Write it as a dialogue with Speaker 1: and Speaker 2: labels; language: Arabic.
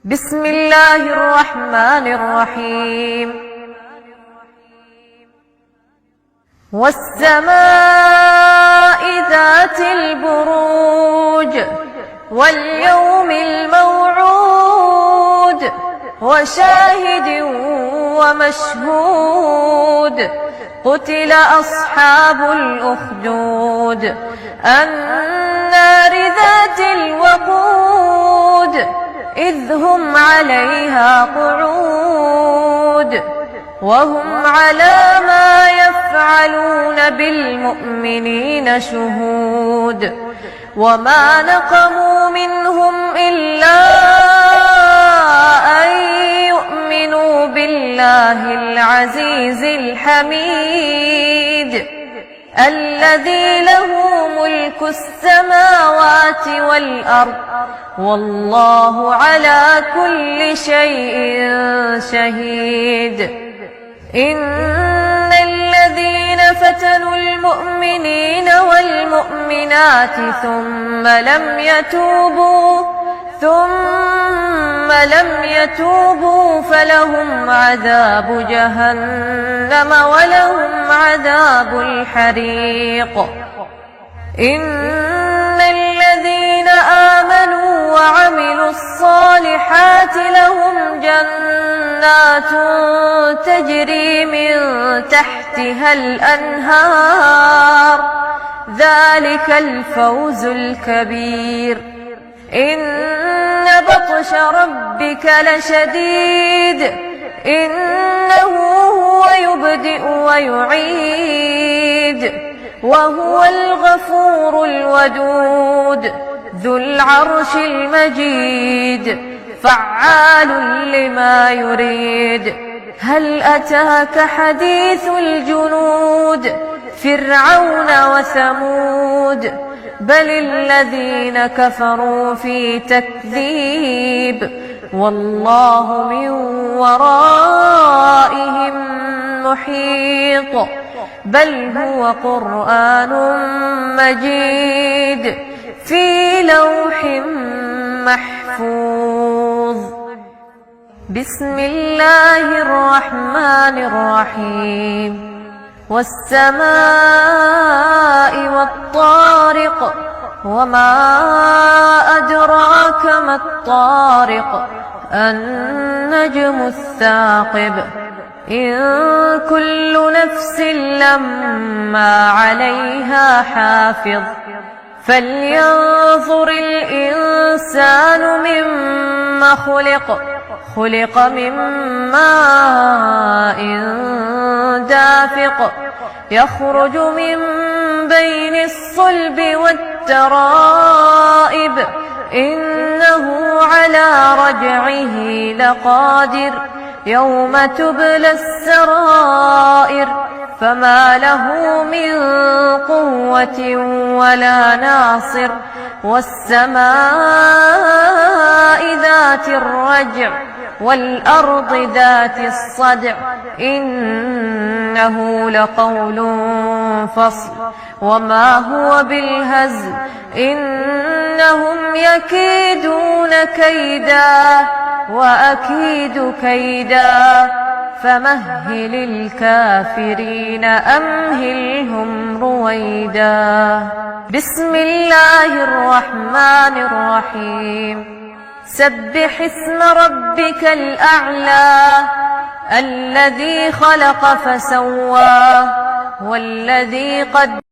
Speaker 1: بسم الله الرحمن الرحيم والسماء ذات البروج واليوم الموعود وشاهد ومشهود قتل أصحاب الأخدود النار ذات الوقود إذ هم عليها قعود وهم على ما يفعلون بالمؤمنين شهود وما نقموا منهم إلا أن يؤمنوا بالله العزيز الحميد الذي له ملك السماوات والأرض والله على كل شيء شهيد إن الذين فتنوا المؤمنين والمؤمنات ثم لم يتوبوا فلهم عذاب جهنم ولهم عذاب الحريق إن الذين آمنوا وعملوا الصالحات لهم جنات تجري من تحتها الأنهار ذلك الفوز الكبير إن بطش ربك لشديد إنه هو يبدئ ويعيد وهو الغفور الودود ذو العرش المجيد فعال لما يريد هل أتاك حديث الجنود فرعون وثمود بل الذين كفروا في تكذيب والله من ورائهم محيط بل هو قرآن مجيد في لوح محفوظ بسم الله الرحمن الرحيم والسماء والطارق وما أدراك ما الطارق النجم الثاقب إن كل نفس لما عليها حافظ فلينظر الإنسان مما خلق من ماء دافق يخرج من بين الصلب والترائب إنه على رجعه لقادر يوم تبلى السرائر فما له من قوة ولا ناصر والسماء ذات الرجع والأرض ذات الصدع إنه لقول فصل وما هو بالهزل إنهم يكيدون كيدا وأكيد كيدا فمهل الكافرين أمهلهم رويدا بسم الله الرحمن الرحيم سبح اسم ربك الأعلى الذي خلق فسوى والذي قدر